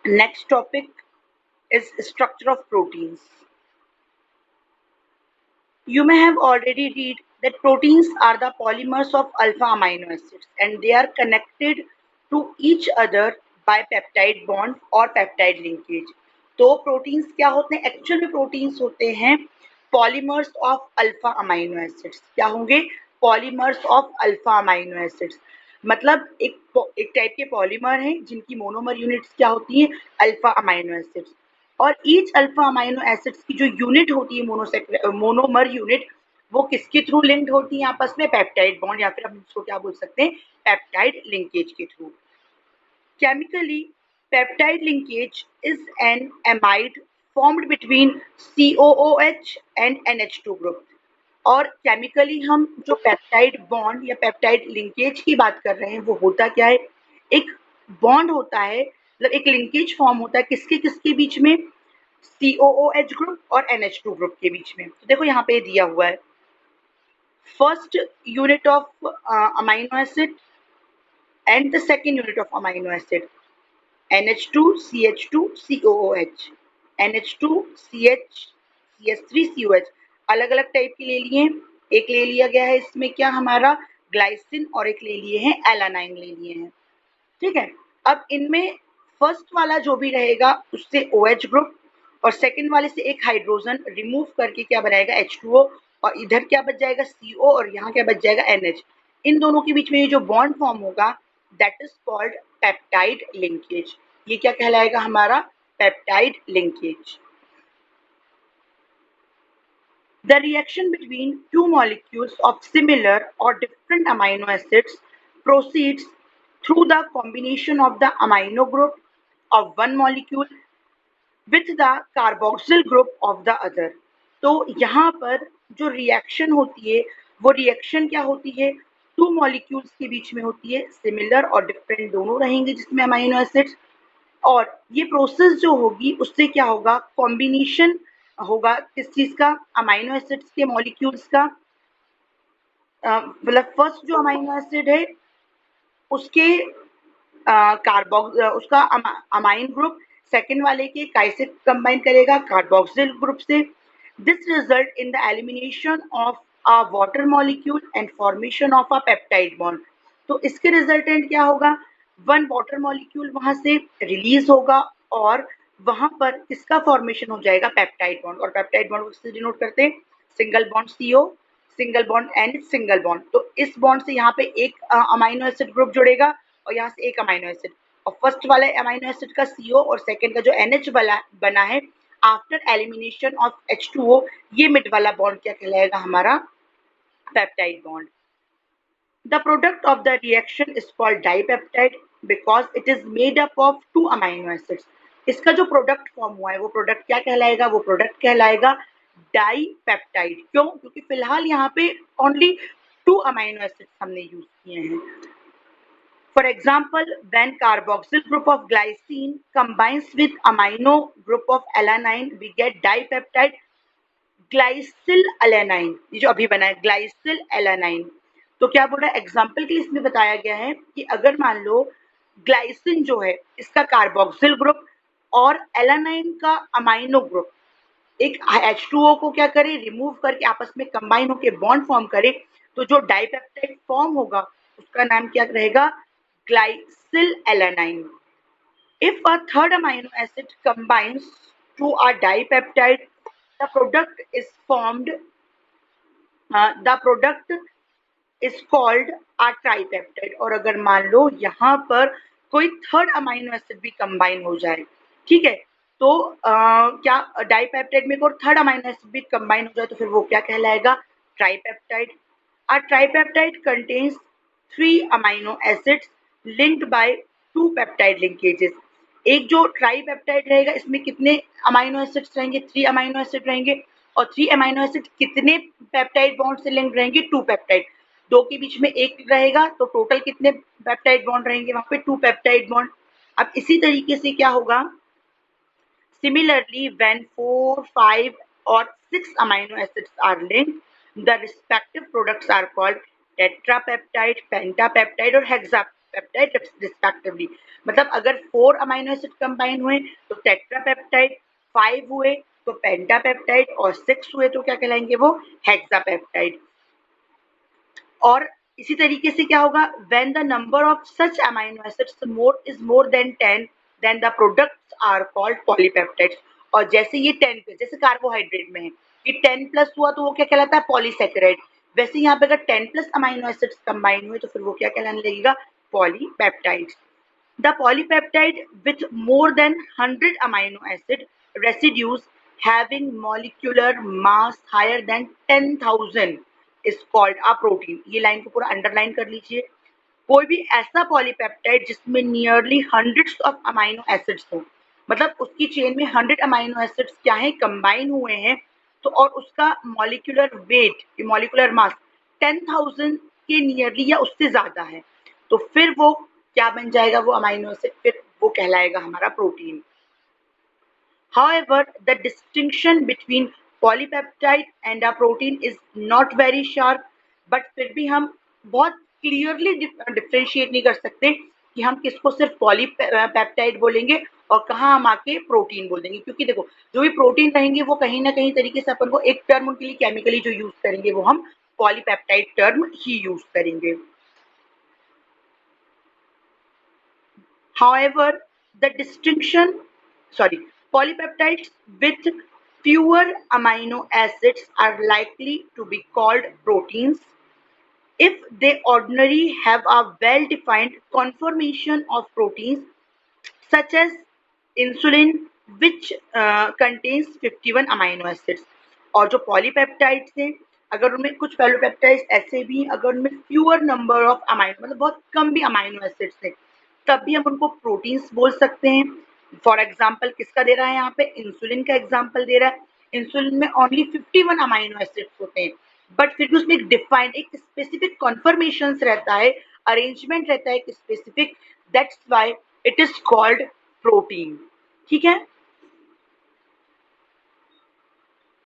Next topic is structure of proteins. You may have already read that proteins are the polymers of alpha amino acids and they are connected to each other by peptide bond और peptide linkage. तो proteins क्या होते हैं? Actual में proteins होते हैं polymers of alpha amino acids. क्या होंगे? Polymers of alpha amino acids. मतलब एक टाइप के पॉलीमर हैं जिनकी मोनोमर यूनिट्स क्या होती हैं? Alpha amino acids. और ईच अल्फा अमाइनो एसिड्स की जो यूनिट होती है मोनोमर यूनिट, वो किसके थ्रू लिंक्ड होती है आपस में? पेप्टाइड बॉन्ड, या फिर हम इसको क्या बोल सकते हैं? पेप्टाइड लिंकेज के through. Chemically peptide linkage is an amide formed between COOH and NH2 group. और केमिकली हम जो पेप्टाइड बॉन्ड या पेप्टाइड लिंकेज की बात कर रहे हैं वो होता क्या है? एक बॉन्ड होता है, मतलब एक लिंकेज फॉर्म होता है किसके किसके बीच में? COOH ग्रुप और NH2 ग्रुप के बीच में. तो देखो यहाँ पे दिया हुआ है first unit of amino acid and the second unit of amino acid NH2 CH2 COOH NH2 CH CH3 COH. अलग अलग टाइप के ले लिए. एक ले लिया गया है इसमें क्या हमारा? ग्लाइसिन. और एक ले लिए हैं एलानाइन ले लिए हैं. ठीक है. अब इनमें फर्स्ट वाला जो भी रहेगा उससे OH ग्रुप और सेकंड वाले से एक हाइड्रोजन रिमूव करके क्या बनाएगा? H2O. और इधर क्या बच जाएगा? CO. और यहाँ क्या बच जाएगा? NH. इन दोनों के बीच में ये जो बॉन्ड फॉर्म होगा that is called peptide linkage. ये क्या कहलाएगा हमारा? Peptide linkage. The reaction between two molecules of similar or different amino acids proceeds through the combination of the amino group of one molecule with the carboxyl group of the other. तो यहाँ पर जो reaction होती है वो reaction क्या होती है? टू मॉलिक्यूल्स के बीच में होती है. सिमिलर और डिफरेंट दोनों रहेंगे जिसमें अमाइनो एसिड्स. और ये प्रोसेस जो होगी उससे क्या होगा? कॉम्बिनेशन होगा किस चीज का? अमाइनो एसिड्स के मॉलिक्यूल्स का. मतलब फर्स्ट जो अमाइनो एसिड है उसके उसका अमाइन ग्रुप सेकेंड वाले के काय से कंबाइन करेगा? कार्बोक्सिल ग्रुप से. This result in the elimination of a water molecule and formation of a peptide bond. तो इसके रिजल्टेंट क्या होगा? वन वाटर मॉलिक्यूल वहां से रिलीज होगा और वहां पर किसका फॉर्मेशन हो जाएगा? Peptide bond. और पेप्टाइड बॉन्ड को डिनोट करते हैं single bond CO, single bond N, single bond. तो इस बॉन्ड से यहाँ पे एक अमाइनो एसिड ग्रुप जुड़ेगा और यहाँ से एक अमाइनो एसिड. और फर्स्ट वाले अमाइनो एसिड का CO और सेकंड का जो NH वाला बना है आफ्टर एलिमिनेशन ऑफ H2O, ये मिड वाला बॉन्ड क्या कहलाएगा हमारा? Peptide bond. The product of the reaction is called dipeptide because it is made up of two amino acids. इसका जो प्रोडक्ट फॉर्म हुआ है वो प्रोडक्ट क्या कहलाएगा? वो प्रोडक्ट कहलाएगा डाइपेप्टाइड. क्यों? क्योंकि फिलहाल यहाँ पे ओनली टू अमाइनो एसिड्स हमने यूज किए हैं. For example, when carboxyl group of glycine combines with amino group of alanine, we get dipeptide glycyl alanine. ये जो अभी बना है ग्लाइसिल एलानाइन. तो क्या बोल रहा है? एग्जाम्पल के लिए इसमें बताया गया है कि अगर मान लो ग्लाइसिन जो है इसका कार्बोक्सिल ग्रुप और एलानाइन का अमाइनो ग्रुप एक H2O को क्या करे? रिमूव करके आपस में कंबाइन होकर बॉन्ड फॉर्म करे, तो जो डाइपेप्टाइड फॉर्म होगा उसका नाम क्या रहेगा? ग्लाइसिल alanine. If a third amino acid combines to a dipeptide, the product is formed. The product is called a tripeptide. और अगर मान लो यहाँ पर कोई थर्ड अमाइनो एसिड भी कंबाइन हो जाए, ठीक है, तो क्या डाइपेप्टाइड में और थर्ड अमाइनो एसिड भी कंबाइन हो जाए तो फिर वो क्या कहलाएगा? Tripeptide. A tripeptide contains 3 amino acids linked by 2 peptide linkages. एक जो ट्राइपेप्टाइड रहेगा इसमें कितने अमाइनो एसिड्स रहेंगे? 3 अमाइनो एसिड रहेंगे. और 3 अमाइनो एसिड कितने पेप्टाइड बॉन्ड से लिंक रहेंगे? 2 पेप्टाइड. दो के बीच में एक रहेगा तो टोटल कितने पेप्टाइड बॉन्ड रहेंगे वहां पे? 2 पेप्टाइड बॉन्ड. अब इसी तरीके से क्या होगा? Similarly, when 4, 5 or 6 amino acids are linked, the respective products are called tetrapeptide, pentapeptide or peptide respectively. मतलब अगर 4 अमाइनो एसिड कंबाइन हुए तो टेट्रापेप्टाइड, 5 हुए तो पेंटापेप्टाइड और 6 हुए तो क्या कहलाएंगे वो हेक्सापेप्टाइड। और इसी तरीके से क्या होगा, when the number of such amino acids more than 10 then the products are called polypeptides. और जैसे ये 10 पे, जैसे कार्बोहाइड्रेट में है कि 10 प्लस हुआ तो वो क्या कहलाता है पॉलीसेकेराइड, वैसे यहाँ पे अगर 10 प्लस अमाइनो एसिड्स कंबाइन हुए तो फिर वो क्या कहलाने लगेगा polypeptides. The polypeptide with more than 100 amino acid residues having molecular mass higher than 10,000 is called a protein। ये लाइन को पूरा अंडरलाइन कर लीजिए। कोई भी ऐसा पॉलीपेप्टाइड जिसमें nearly hundreds of amino acids हो, मतलब उसकी चेन में 100 अमाइनो एसिड्स क्या है कंबाइन हुए हैं, तो और उसका मॉलिक्यूलर वेट, मॉलिक्यूलर मास 10,000 के नियरली या उससे ज्यादा है, तो फिर वो क्या बन जाएगा, वो अमाइनो एसिड फिर वो कहलाएगा हमारा protein. However, the distinction between polypeptide and a protein is not very sharp, but फिर भी हम बहुत क्लियरली डिफ्रेंशिएट नहीं कर सकते कि हम किसको सिर्फ पॉलीपेप्टाइड बोलेंगे और कहाँ हम आके प्रोटीन बोल देंगे, क्योंकि देखो जो भी प्रोटीन रहेंगे वो कहीं ना कहीं तरीके से अपन को एक टर्म उनके लिए केमिकली जो यूज करेंगे वो हम पॉलीपेप्टाइड टर्म ही यूज करेंगे। However, the distinction, polypeptides with fewer amino acids are likely to be called proteins if they ordinarily have a well-defined conformation of proteins such as insulin which contains 51 amino acids। और जो polypeptides हैं अगर उनमें कुछ polypeptides ऐसे भी अगर उनमें फ्यूअर नंबर ऑफ अमाइनो मतलब बहुत कम भी अमाइनो एसिड्स हैं तब भी हम उनको प्रोटीन्स बोल सकते हैं। फॉर एग्जाम्पल किसका दे रहा है यहाँ पे, इंसुलिन का एग्जाम्पल दे रहा है। इंसुलिन में ओनली 51 अमाइनो एसिड्स होते हैं, बट फिर भी उसमें एक डिफाइंड एक स्पेसिफिक कॉन्फर्मेशन रहता है, अरेंजमेंट रहता है एक specific, that's why it is called protein. ठीक है।